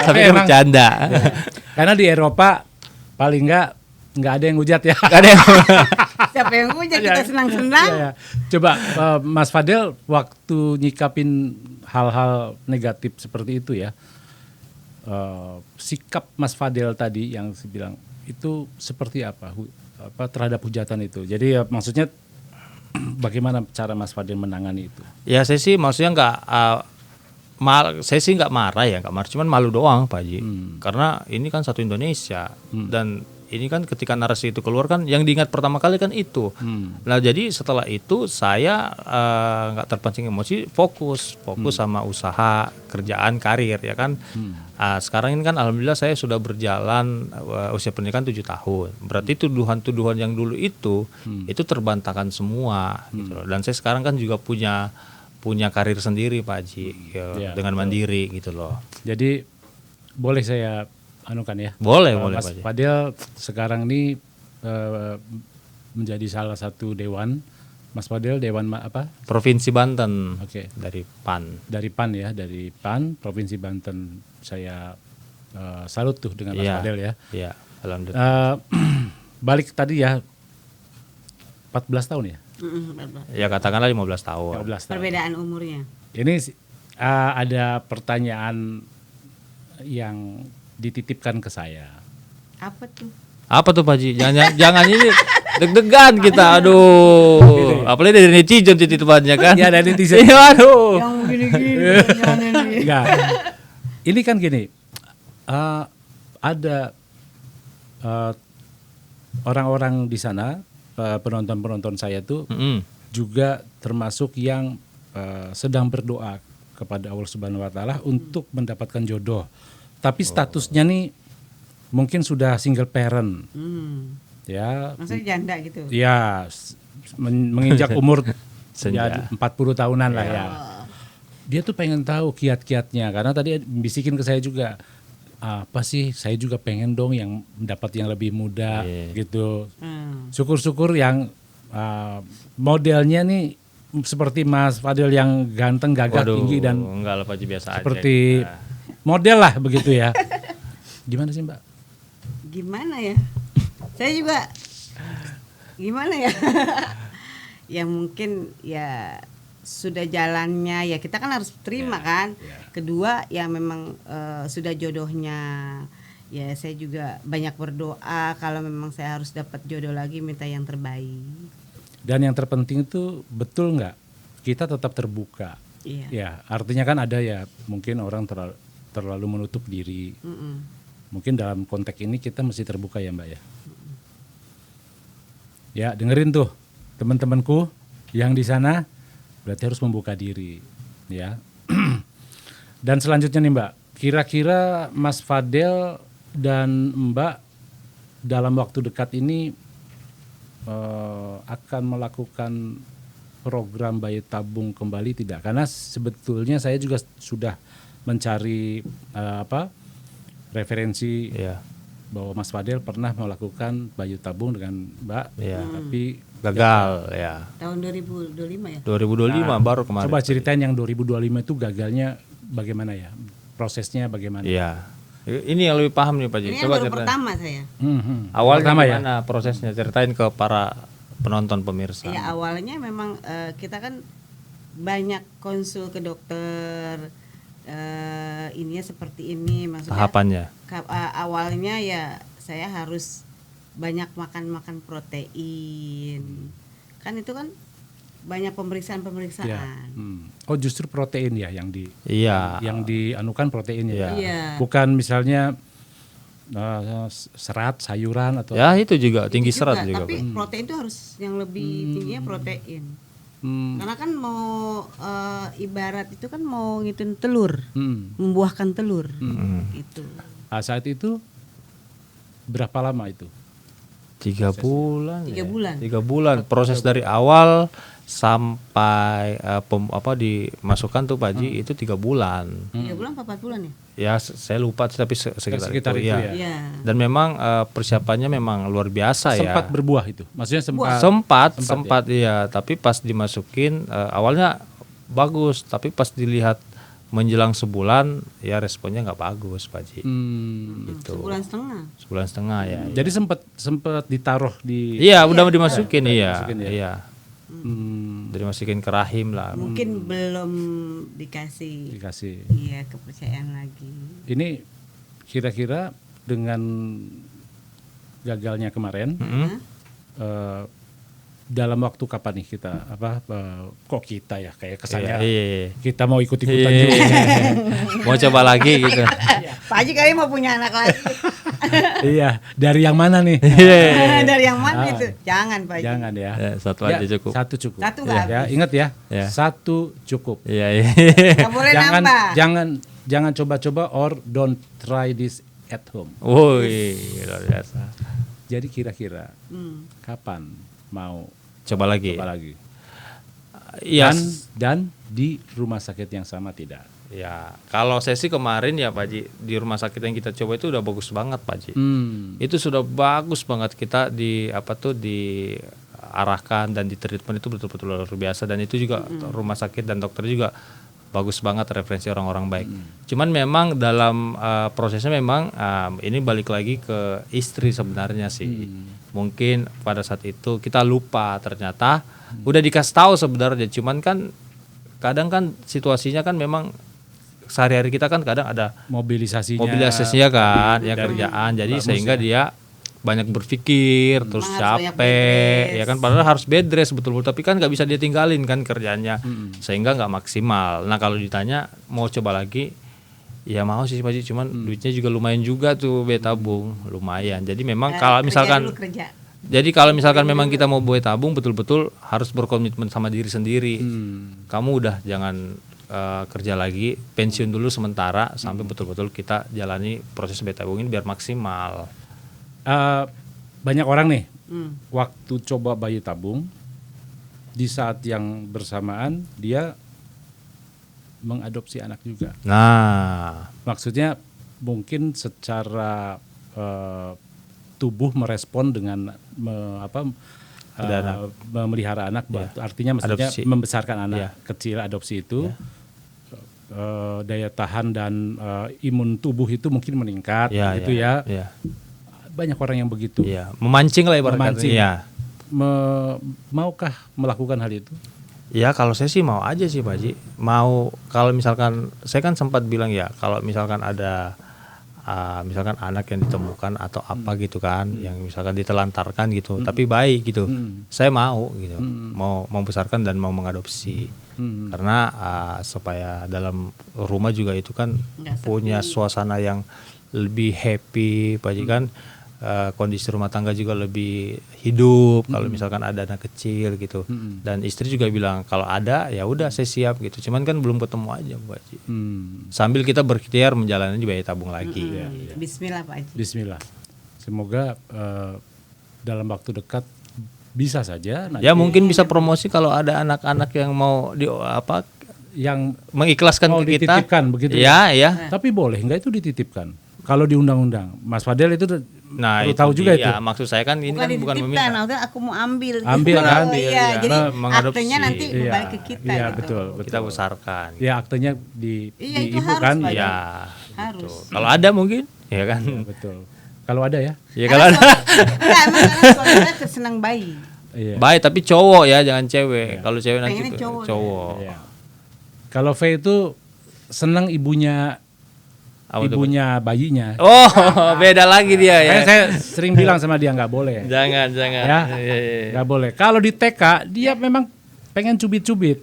Tapi kan bercanda. Karena di Eropa paling nggak ada yang hujat ya. Nggak ada yang Siapa yang hujat, kita senang-senang. Iya. Coba Mas Fadel waktu nyikapin hal-hal negatif seperti itu ya, sikap Mas Fadel tadi yang saya bilang itu seperti apa terhadap hujatan itu. Jadi ya, maksudnya bagaimana cara Mas Fadel menangani itu? Ya saya sih maksudnya saya sih nggak marah, cuman malu doang Pak Haji. Karena ini kan satu Indonesia dan ini kan ketika narasi itu keluar kan yang diingat pertama kali kan itu. Nah jadi setelah itu saya nggak terpancing emosi, fokus sama usaha, kerjaan, karir ya kan. Sekarang ini kan alhamdulillah saya sudah berjalan usia pernikahan 7 tahun. Berarti tuduhan-tuduhan yang dulu itu terbantahkan semua gitu loh. Dan saya sekarang kan juga punya karir sendiri Pak Haji dengan mandiri gitu loh. Jadi boleh saya anukan ya? Boleh Mas Pak Haji. Fadel sekarang ini menjadi salah satu dewan. Mas Fadel dewan apa? Provinsi Banten. Oke. Dari PAN. Dari PAN ya, dari PAN Provinsi Banten. Saya salut tuh dengan Mas Fadel ya. Iya, alhamdulillah. Balik tadi ya 14 tahun ya? Ya katakanlah 15 tahun. 15 tahun. Perbedaan umurnya. Ini ada pertanyaan yang dititipkan ke saya. Apa tuh? Apa tuh Pak Haji? Jangan ini deg-degan kita. Aduh. Apalagi dari netizen titipannya kan. Ya dari netizen. Iya, aduh. Yang gini-gini. Enggak. Ini kan gini. Ada orang-orang di sana, penonton-penonton saya tuh juga termasuk yang sedang berdoa kepada Allah Subhanahu wa taala untuk mendapatkan jodoh. Tapi statusnya nih mungkin sudah single parent. Ya. Maksudnya janda gitu. Ya, menginjak umur ya 40 tahunan lah ya. Dia tuh pengen tahu kiat-kiatnya karena tadi bisikin ke saya juga, apa sih saya juga pengen dong yang mendapat yang lebih muda gitu. Syukur-syukur yang modelnya nih seperti Mas Fadel yang ganteng, gagah, tinggi dan enggak lah Pak Haji, biasa seperti aja. model lah begitu ya. Gimana sih Mbak? Gimana ya? Saya juga gimana ya? Ya mungkin ya sudah jalannya ya kita kan harus terima kan. Kedua ya memang sudah jodohnya. Ya saya juga banyak berdoa kalau memang saya harus dapat jodoh lagi, minta yang terbaik. Dan yang terpenting itu betul nggak? Kita tetap terbuka. Iya. Ya, artinya kan ada ya mungkin orang terlalu menutup diri. Mungkin dalam konteks ini kita mesti terbuka ya Mbak ya. Ya dengerin tuh teman-temanku yang di sana, berarti harus membuka diri ya. Dan selanjutnya nih Mbak, kira-kira Mas Fadel dan Mbak dalam waktu dekat ini akan melakukan program bayi tabung kembali tidak? Karena sebetulnya saya juga sudah mencari referensi bahwa Mas Fadel pernah melakukan bayi tabung dengan Mbak, tapi gagal ya. Tahun 2025 ya? 2025 baru kemarin. Coba ceritain yang 2025 itu gagalnya bagaimana ya? Prosesnya bagaimana? Iya. Ini yang lebih paham nih Pak Haji. Ini Coba baru ceritain. pertama saya. Awalnya Pertama gimana prosesnya? Ceritain ke para penonton pemirsa. Ya awalnya memang kita kan banyak konsul ke dokter, ininya seperti ini maksudnya. Tahapannya. Awalnya ya saya harus banyak makan protein. Kan itu kan banyak pemeriksaan. Ya. Oh justru protein ya yang yang dianukan proteinnya ya. Iya. Bukan misalnya serat, sayuran atau Ya itu juga tinggi Itu serat juga. Tapi protein itu harus yang lebih tingginya protein. Karena kan mau ibarat itu kan mau ngituin telur, membuahkan telur. Itu. Saat itu berapa lama itu? 3 bulan. 3 bulan. 3 bulan. Proses dari awal sampai dimasukkan tuh Pak Haji itu 3 bulan. 3 bulan apa 4 bulan ya? Ya saya lupa tapi sekitar itu, itu ya. Iya. Dan memang persiapannya memang luar biasa Sempat ya. berbuah itu. Maksudnya Sempat iya, tapi pas dimasukin awalnya bagus, tapi pas dilihat menjelang sebulan ya responnya nggak bagus Pak Haji. Gitu. Sebulan setengah ya. Jadi sempat ditaruh di Iya, udah dimasukin iya. dimasukin ya. Iya. Dari masukin ke rahim lah. Mungkin belum dikasih iya kepercayaan lagi. Ini kira-kira dengan gagalnya kemarin dalam waktu kapan nih kita kok kita ya kayak kesannya Iya. kita mau ikut-ikutan juga. Mau coba lagi gitu. Pak Haji kayaknya mau punya anak lagi. Iya, dari yang mana nih? Dari yang mana itu? Jangan Pak Haji. Jangan ya. Satu aja cukup. Satu cukup. Satu nggak ya, habis. ingat ya. Ya. Satu cukup. Iya. Nggak boleh nambah. Jangan coba-coba or don't try this at home. Woi, luar biasa. Jadi kira-kira kapan mau Coba lagi. Iya. Dan di rumah sakit yang sama tidak? Ya, kalau sesi kemarin ya Pak Haji, di rumah sakit yang kita coba itu udah bagus banget Pak Haji. Itu sudah bagus banget, kita diarahkan dan di treatment itu betul-betul luar biasa, dan itu juga rumah sakit dan dokter juga bagus banget, referensi orang-orang baik. Cuman memang dalam prosesnya memang ini balik lagi ke istri sebenarnya sih. Mungkin pada saat itu kita lupa, ternyata udah dikasih tahu sebenarnya, cuman kan kadang kan situasinya kan memang sehari-hari kita kan kadang ada mobilisasinya kan ya kerjaan, jadi sehingga dia banyak berpikir terus capek ya kan, padahal harus bed rest betul-betul, tapi kan nggak bisa dia tinggalin kan kerjanya, sehingga nggak maksimal. Nah kalau ditanya mau coba lagi ya mau sih Pak Haji, cuman duitnya juga lumayan juga tuh bayi tabung lumayan. Jadi memang kalau misalkan memang kita mau bayi tabung betul-betul harus berkomitmen sama diri sendiri. Kamu udah jangan kerja lagi, pensiun dulu sementara sampai betul-betul kita jalani proses bayi tabung ini biar maksimal. Banyak orang nih waktu coba bayi tabung di saat yang bersamaan dia mengadopsi anak juga. Nah, maksudnya mungkin secara tubuh merespon dengan memelihara anak, artinya maksudnya adopsi. Membesarkan anak kecil adopsi itu, daya tahan dan imun tubuh itu mungkin meningkat, banyak orang yang begitu. Memancing lah ibaratnya. Maukah melakukan hal itu? Ya kalau saya sih mau aja sih Pak Haji. Mau, kalau misalkan saya kan sempat bilang ya, kalau misalkan ada misalkan anak yang ditemukan atau apa gitu kan, yang misalkan ditelantarkan gitu, tapi baik gitu, saya mau gitu, mau membesarkan dan mau mengadopsi, karena supaya dalam rumah juga itu kan punya suasana yang lebih happy Pak Haji kan. Kondisi rumah tangga juga lebih hidup kalau misalkan ada anak kecil gitu, dan istri juga bilang kalau ada ya udah saya siap gitu, cuman kan belum ketemu aja Bu Haji. Sambil kita berikhtiar menjalani bayi tabung lagi. Bismillah Pak Haji. Bismillah, semoga dalam waktu dekat bisa saja nanti. Ya mungkin bisa promosi kalau ada anak-anak yang mau yang mengikhlaskan mau ke kita, dititipkan begitu ya. Tapi boleh nggak itu dititipkan? Kalau di undang-undang, Mas Fadel itu perlu tahu juga itu. Ya, maksud saya kan ini bukan meminta. Maksudnya aku mau ambil. Kan? Jadi mengadopsi. aktenya nanti balik ke kita. Iya, gitu. betul. Kita besarkan. Ya aktenya di ibu harus, kan? Iya, Betul. Kalau ada mungkin, ya kan. Ya, betul. Kalau ada ya? Ya kalau ada. Enggak, emang karena suaminya kesenang bayi. Iya. Baik, tapi cowok ya, jangan cewek. Kalau cewek nanti Pengennya cowok. Iya. Kalau V itu senang ibunya bayinya. Oh, beda lagi dia ya. Saya sering bilang sama dia nggak boleh. Jangan. Ya, nggak boleh. Kalau di TK dia memang pengen cubit-cubit,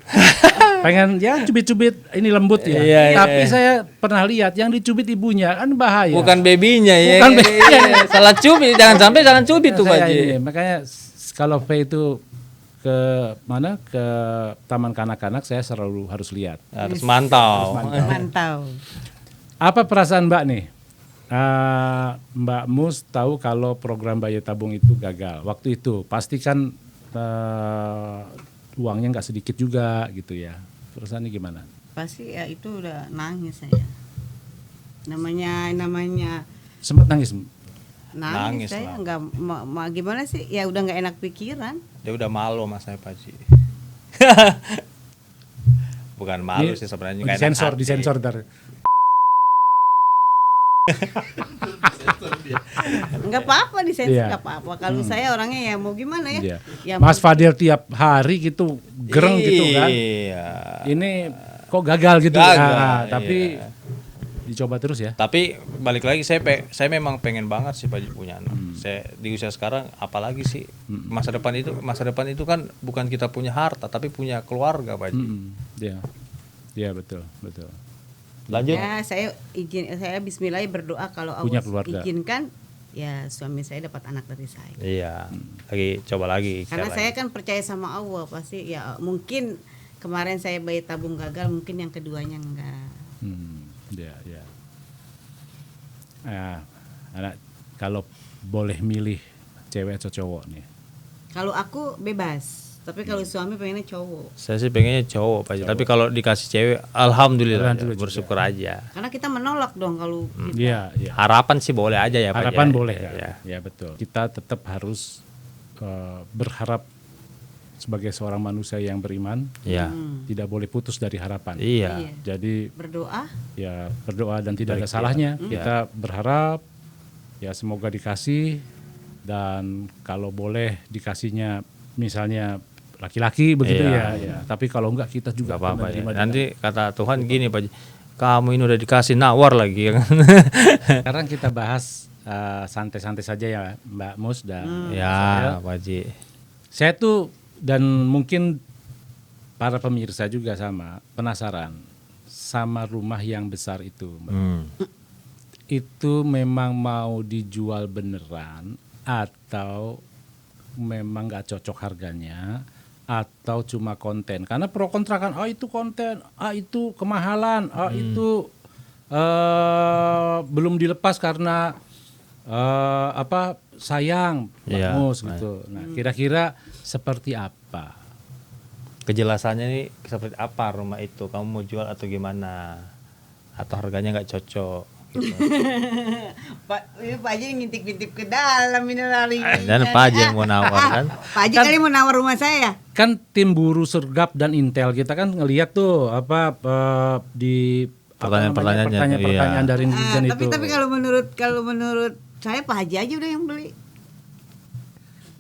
pengen ya cubit-cubit ini lembut ya. Tapi saya pernah lihat yang dicubit ibunya kan bahaya. Bukan babynya ya. Bukan babynya. Salah cubit, jangan sampai salah cubit tuh Pak Haji. Makanya kalau V itu ke taman kanak-kanak saya selalu harus lihat. Harus mantau. Mantau. Apa perasaan Mbak nih Mbak Mus tahu kalau program bayi tabung itu gagal. Waktu itu pasti kan uangnya nggak sedikit juga gitu ya. Perasaannya gimana? Pasti ya itu udah nangis saya. Namanya Sempat nangis. Nangis saya lah. nggak gimana sih? Ya udah nggak enak pikiran. Dia udah malu sama saya Pak Haji. Bukan malu sih sebenarnya. nggak enak hati. Disensor ntar. Nggak apa-apa di sensor, Iya. nggak apa-apa. Kalau saya orangnya ya mau gimana ya? Iya. Ya Mas Fadil tiap hari gitu gereng gitu kan. Iya. Ini kok gagal gitu. Gagal, Nah, tapi iya. dicoba terus ya. Tapi balik lagi saya memang pengen banget sih Pak Haji punya anak. Saya di usia sekarang apalagi sih masa depan itu kan bukan kita punya harta tapi punya keluarga Pak Haji. Iya. Iya betul. Lanjut. Ya saya Bismillah berdoa kalau Punya Allah keluarga. izinkan ya suami saya dapat anak dari saya. Iya. Coba lagi. Karena sekali saya lagi. kan percaya sama Allah pasti ya mungkin kemarin saya bayi tabung gagal mungkin yang keduanya enggak. Iya. Anak kalau boleh milih cewek atau cowok nih. Kalau aku bebas, tapi kalau suami pengennya cowok. Saya sih pengennya cowok Pak Haji. Tapi kalau dikasih cewek alhamdulillah, Alhamdulillah bersyukur aja. Karena kita menolak dong kalau kita. Iya. Harapan sih boleh aja ya Pak Haji. Harapan boleh ya. kan? Ya betul. Kita tetap harus berharap sebagai seorang manusia yang beriman, Iya. tidak boleh putus dari harapan. Iya. Jadi Berdoa. ya berdoa dan tidak ada Baik, salahnya. Kita berharap ya semoga dikasih, dan kalau boleh dikasihnya misalnya laki-laki begitu Iya. ya. Tapi kalau enggak kita juga Gak apa-apa ya. menerima dengan- Nanti kata Tuhan gini Pak Haji, kamu ini udah dikasih nawar lagi ya kan. Sekarang kita bahas santai-santai saja ya Mbak Mus dan Ya Pak Haji. saya tuh dan mungkin para pemirsa juga sama penasaran sama rumah yang besar itu, Mbak. Itu memang mau dijual beneran atau memang nggak cocok harganya atau cuma konten? Karena pro kontra kan, itu konten, itu kemahalan, itu belum dilepas karena sayang, Mbak Iya. Mus gitu. Nah, kira-kira seperti apa? Kejelasannya nih seperti apa rumah itu? Kamu mau jual atau gimana? Atau harganya nggak cocok? Gitu. Pak Haji ngintip-ngintip ke dalam ini lari. Dan Pak Haji yang mau nawar kan? Pak Haji kali mau nawar rumah saya. Kan tim Buru Sergap dan Intel kita kan ngelihat tuh di Pertanyaan-pertanyaannya, pertanyaan-pertanyaan iya. dari netizen itu. Tapi kalau menurut saya Pak Haji aja udah yang beli.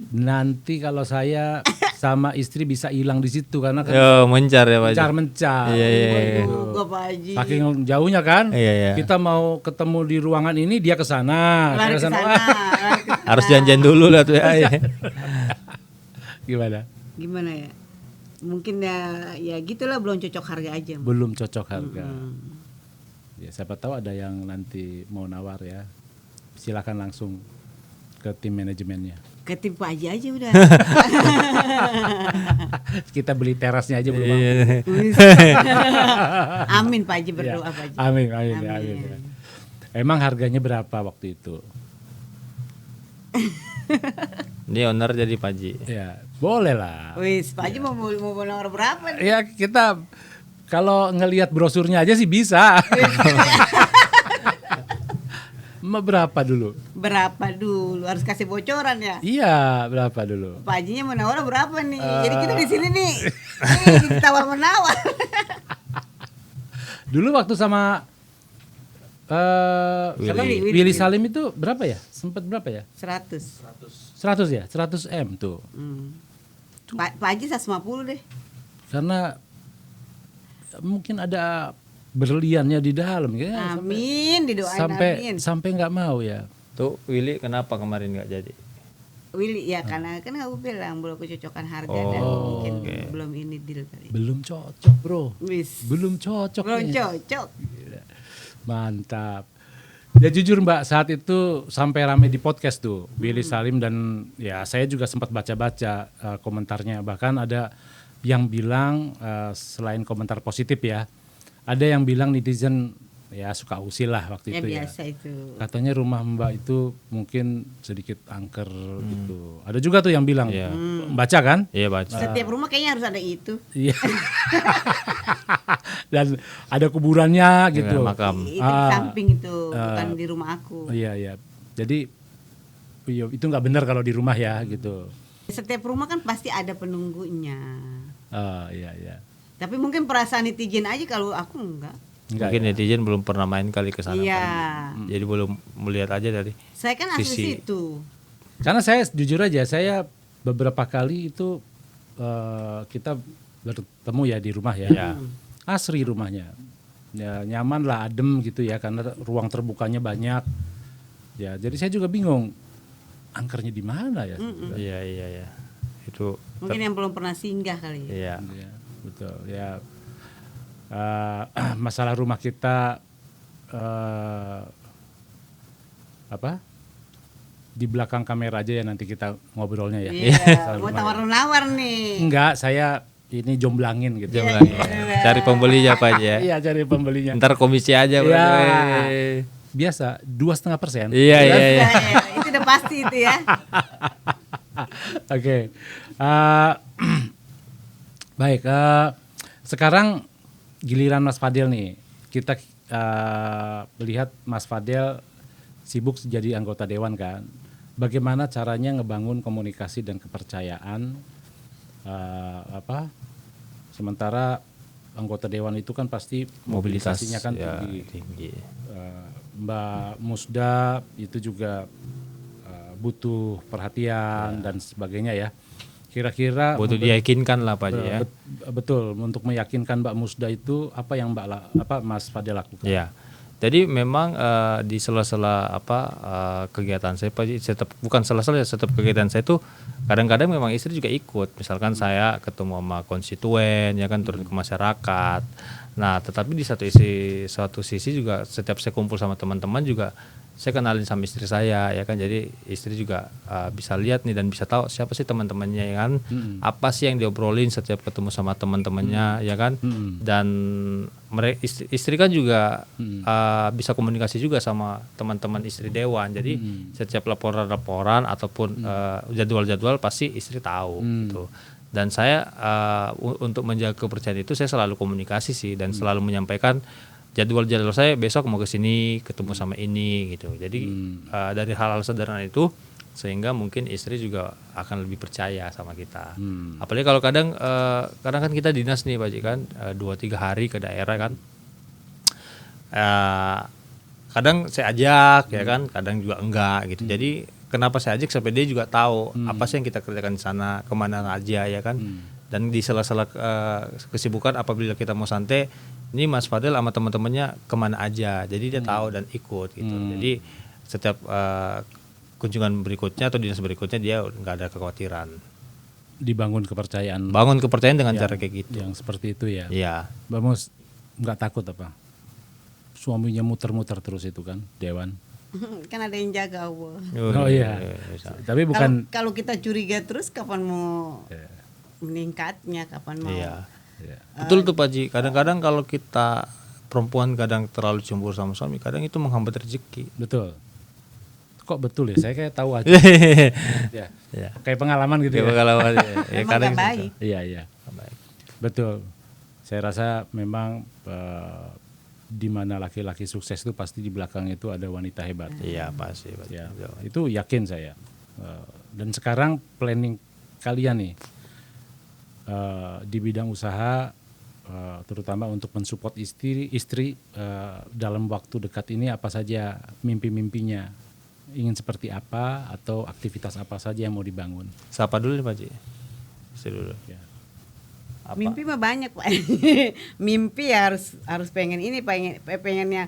Nanti kalau saya sama istri bisa hilang di situ karena kan Yo, mencar ya Pak Haji. mencar. Iya. Juga Pak Haji. Saking jauhnya kan, Iya. kita mau ketemu di ruangan ini, dia ke sana, Lari saya ke ke sana. Harus janjian dulu lah tuh ya. Gimana? Gimana ya? Mungkin ya gitulah belum cocok harga aja. Belum cocok harga. Ya, siapa tahu ada yang nanti mau nawar ya. Silakan langsung ke tim manajemennya. Ke tim Pak Haji aja udah. Kita beli terasnya aja belum. Iya. Amin Pak Haji berdoa Pak Haji. Amin. Emang harganya berapa waktu itu? Ini owner jadi Pak Haji. Ya, boleh lah. Wis, Pak Haji mau nawar berapa nih? Ya kita kalau ngelihat brosurnya aja sih bisa. Berapa dulu? Berapa dulu? Harus kasih bocoran ya. Iya, berapa dulu? Pak Hajinya mau nawar berapa nih? Jadi kita di sini nih. Nih, tawar menawar. Dulu waktu sama Willy Salim itu berapa ya? Sempat berapa ya? 100. 100 ya? 100 M tuh. Pak Haji 150 deh. Karena mungkin ada berliannya di dalam ya. Amin, didoain amin. Sampai nggak mau ya. Tuh Willy kenapa kemarin nggak jadi? Willy ya karena kan aku bilang belum kecocokan harga dan mungkin belum ini deal kali. Belum cocok, Bro. Wis. Belum cocok. Belum nih. cocok. Mantap. Ya jujur Mbak, saat itu sampai rame di podcast tuh Willy Salim, dan ya saya juga sempat baca-baca komentarnya. Bahkan ada yang bilang selain komentar positif ya, ada yang bilang netizen ya suka usil lah waktu Ya itu ya. biasa itu. Katanya rumah Mbak itu mungkin sedikit angker gitu. Ada juga tuh yang bilang, Iya. baca kan? Iya baca. Setiap rumah kayaknya harus ada itu. Iya. Dan ada kuburannya gitu. Dengan makam. Itu di samping itu, bukan di rumah aku. Iya, iya. Jadi itu nggak benar kalau di rumah ya gitu. Setiap rumah kan pasti ada penunggunya. Iya, iya. Tapi mungkin perasaan netizen aja, kalau aku enggak. Enggak, Mungkin netizen belum pernah main kali ke sana. Iya. Kan. Jadi belum melihat aja dari. Saya kan asli Sisi. situ. Karena saya jujur aja, saya beberapa kali itu kita bertemu ya di rumah ya. Ya. Asri rumahnya. Ya, nyaman lah, adem gitu ya, karena ruang terbukanya banyak. Ya, jadi saya juga bingung angkernya di mana ya. Iya. Itu. Mungkin yang belum pernah singgah kali ya. Iya. Ya, betul. Ya, masalah rumah kita di belakang kamera aja ya, nanti kita ngobrolnya ya. Iya, mau tawar-menawar nih. Enggak, saya ini jomblangin gitu. Cari pembelinya Pak aja. Iya, cari pembelinya. Ntar komisi aja. Iya. Bro. Biasa 2,5%. Iya. Itu udah pasti itu ya. Oke. Baik, sekarang giliran Mas Fadel nih. Kita melihat Mas Fadel sibuk jadi anggota dewan kan. Bagaimana caranya ngebangun komunikasi dan kepercayaan? Sementara anggota dewan itu kan pasti mobilisasinya kan ya, tinggi. Mbak Musda itu juga butuh perhatian dan sebagainya ya. Kira-kira Butuh diyakinkan lah Pak Haji ya. Betul, untuk meyakinkan Mbak Musda itu apa yang Mas Fadel lakukan? Ya. Jadi memang di sela-sela kegiatan saya Pak Haji, bukan sela-sela ya, setiap kegiatan saya itu kadang-kadang memang istri juga ikut. Misalkan saya ketemu sama konstituen ya kan, turun ke masyarakat. Nah, tetapi di satu sisi juga setiap saya kumpul sama teman-teman juga saya kenalin sama istri saya ya kan, jadi istri juga bisa lihat nih dan bisa tahu siapa sih teman-temannya ya kan, apa sih yang diobrolin setiap ketemu sama teman-temannya ya kan, dan istri kan juga bisa komunikasi juga sama teman-teman istri dewan, jadi setiap laporan-laporan ataupun jadwal-jadwal pasti istri tahu gitu. Dan saya untuk menjaga kepercayaan itu saya selalu komunikasi sih dan selalu menyampaikan jadwal-jadwal saya besok mau ke sini ketemu sama ini gitu. Jadi dari hal-hal sederhana itu sehingga mungkin istri juga akan lebih percaya sama kita. Apalagi kalau kadang kan kita dinas nih Pak Haji kan 2-3 hari ke daerah kan. Kadang saya ajak ya kan, kadang juga enggak gitu. Jadi kenapa saya ajak sampai dia juga tahu apa sih yang kita kerjakan di sana, kemana aja ya kan. Dan di sela-sela kesibukan apabila kita mau santai, ini Mas Fadel sama teman-temannya kemana aja, jadi dia tahu dan ikut gitu. Jadi setiap kunjungan berikutnya atau dinas berikutnya dia nggak ada kekhawatiran. Dibangun kepercayaan. Bangun kepercayaan dengan cara kayak gitu. Yang seperti itu ya. Iya. Mbak Mus nggak takut apa? Suaminya muter-muter terus itu kan dewan. Kan ada yang jaga Allah. Oh iya. Tapi bukan. Kalau kita curiga terus, kapan mau meningkatnya, kapan mau? Iya. Betul tuh Pak Haji. Kadang-kadang kalau kita perempuan kadang terlalu cemburu sama suami, kadang itu menghambat rezeki. Betul. Kok betul ya? Saya kayak tahu aja. Ya. Ya. Kayak pengalaman gitu ya. Pengalaman ya. Emang kadang nggak baik. Iya. Betul. Saya rasa memang di mana laki-laki sukses itu pasti di belakang itu ada wanita hebat. Iya pasti. Ya, itu yakin saya. Dan sekarang planning kalian nih di bidang usaha, terutama untuk mensupport istri dalam waktu dekat ini, apa saja mimpi-mimpinya? Ingin seperti apa atau aktivitas apa saja yang mau dibangun? Siapa dulu nih Pak Haji? Istri dulu. Ya. Apa? Mimpi mah banyak Pak. Mimpi ya harus pengen ini, pengennya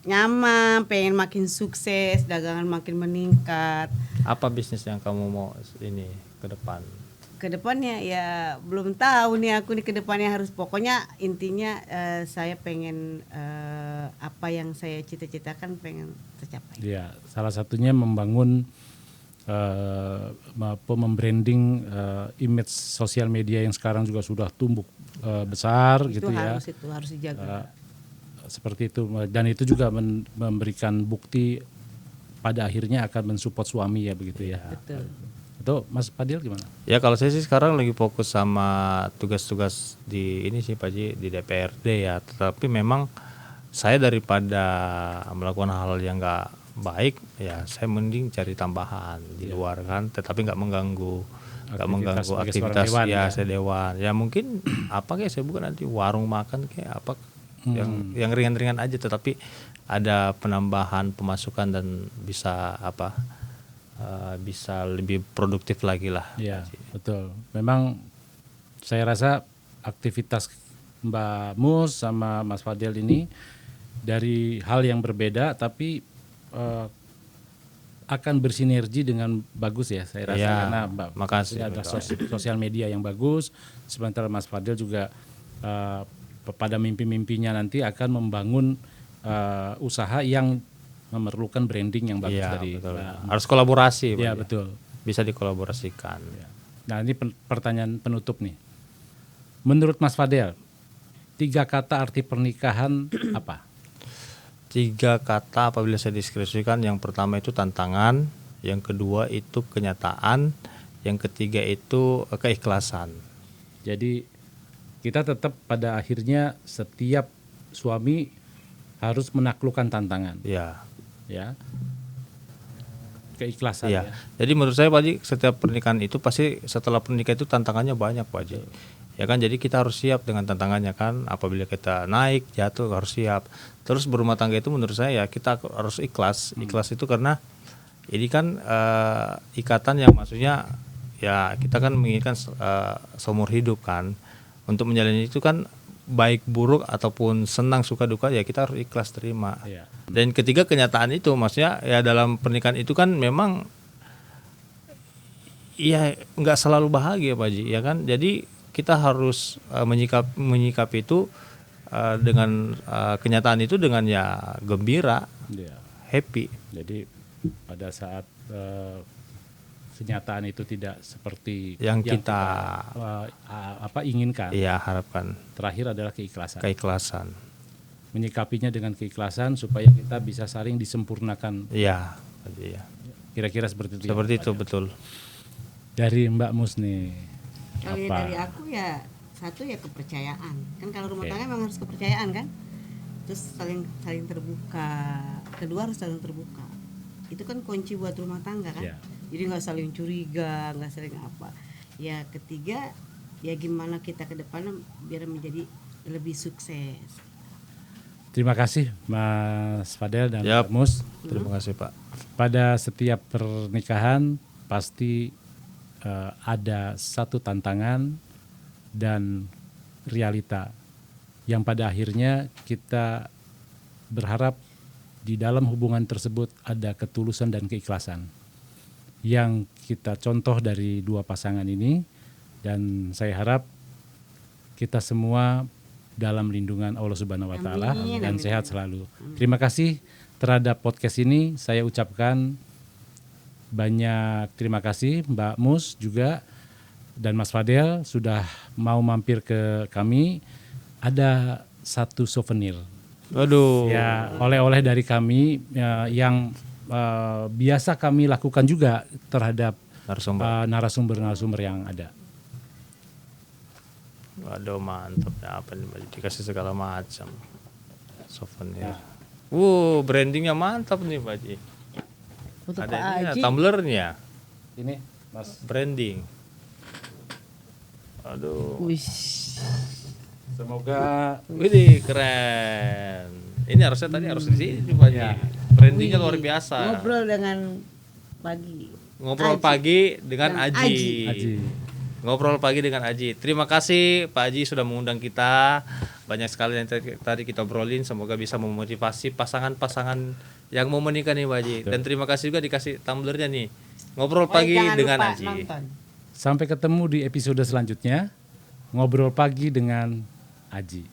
nyaman, pengen makin sukses, dagangan makin meningkat. Apa bisnis yang kamu mau ini ke depan? Kedepannya ya belum tahu nih aku nih, kedepannya harus, pokoknya intinya saya pengen apa yang saya cita-citakan pengen tercapai. Ya, salah satunya membangun membranding image sosial media yang sekarang juga sudah tumbuh besar gitu ya. Itu harus dijaga. Seperti itu, dan itu juga memberikan bukti pada akhirnya akan mensupport suami ya begitu ya. Betul. Itu Mas Fadil gimana? Ya kalau saya sih sekarang lagi fokus sama tugas-tugas di ini sih Pak Ji, di DPRD ya. Tetapi memang saya daripada melakukan hal yang nggak baik ya, saya mending cari tambahan di luar kan, tetapi nggak mengganggu aktivitas ya. saya dewan. Ya mungkin apa kayak saya buka nanti warung makan kayak apa yang ringan-ringan aja, tetapi ada penambahan pemasukan dan bisa bisa lebih produktif lagi lah. Iya, betul. Memang saya rasa aktivitas Mbak Mus sama Mas Fadil ini dari hal yang berbeda tapi akan bersinergi dengan bagus ya saya rasa, karena Mbak makasih ada sosial media yang bagus, sementara Mas Fadil juga pada mimpi-mimpinya nanti akan membangun usaha yang memerlukan branding yang bagus dari betul. Harus kolaborasi. Iya, Pak, betul. Bisa dikolaborasikan. Ya. Nah, ini pertanyaan penutup nih. Menurut Mas Fadil, 3 kata arti pernikahan apa? 3 kata apabila saya deskripsikan, yang pertama itu tantangan, yang kedua itu kenyataan, yang ketiga itu keikhlasan. Jadi kita tetap pada akhirnya setiap suami harus menaklukkan tantangan. Ya. Ya. Keikhlasan Ya. ya. Jadi menurut saya Pak Haji, setiap pernikahan itu pasti setelah pernikahan itu tantangannya banyak Pak Haji. Ya kan, jadi kita harus siap dengan tantangannya kan. Apabila kita naik, jatuh harus siap. Terus berumah tangga itu menurut saya ya kita harus ikhlas. Ikhlas itu karena ini kan ikatan yang maksudnya ya kita kan menginginkan seumur hidup kan. Untuk menjalani itu kan baik buruk ataupun senang suka duka ya kita harus ikhlas terima. Ya. Dan ketiga kenyataan itu, maksudnya ya dalam pernikahan itu kan memang ya nggak selalu bahagia Pak Haji ya kan. Jadi kita harus menyikapi itu dengan kenyataan itu dengan ya gembira, happy. Jadi pada saat kenyataan itu tidak seperti yang kita inginkan. Iya, harapkan. Terakhir adalah keikhlasan. Keikhlasan. Menyikapinya dengan keikhlasan supaya kita bisa saling disempurnakan. Iya. Kira-kira seperti itu. Seperti itu, betul. Dari Mbak Mus nih. Kalau dari aku ya satu ya kepercayaan. Kan kalau rumah tangga memang harus kepercayaan kan. Terus saling terbuka. Kedua harus saling terbuka. Itu kan kunci buat rumah tangga kan. Yeah. Jadi nggak saling curiga, nggak saling apa. Ya ketiga ya gimana kita ke depan biar menjadi lebih sukses. Terima kasih Mas Fadel dan Mbak Mus. Terima kasih Pak. Pada setiap pernikahan pasti ada satu tantangan dan realita yang pada akhirnya kita berharap di dalam hubungan tersebut ada ketulusan dan keikhlasan yang kita contoh dari 2 pasangan ini, dan saya harap kita semua dalam lindungan Allah Subhanahu wa taala dan sehat selalu. Terima kasih terhadap podcast ini. Saya ucapkan banyak terima kasih Mbak Mus juga dan Mas Fadel sudah mau mampir ke kami. Ada satu souvenir. Waduh. Ya, oleh-oleh dari kami yang biasa kami lakukan juga terhadap narasumber yang ada. Waduh, mantap ya, apa nih, dikasih segala macam souvenir. Brandingnya mantap nih Pak Haji. Ada ini tumblernya. Ini Mas, branding. Aduh. Semoga Widih, keren. Ini harusnya tadi harus di sini Pak Haji. Brandingnya luar biasa. Ngobrol pagi dengan Aji. Ngobrol pagi dengan Aji. Terima kasih Pak Haji sudah mengundang kita. Banyak sekali yang tadi kita obrolin. Semoga bisa memotivasi pasangan-pasangan yang mau menikah nih Pak Haji. Dan terima kasih juga dikasih tumblernya nih. Ngobrol pagi dengan Aji. Nonton. Sampai ketemu di episode selanjutnya. Ngobrol pagi dengan Aji.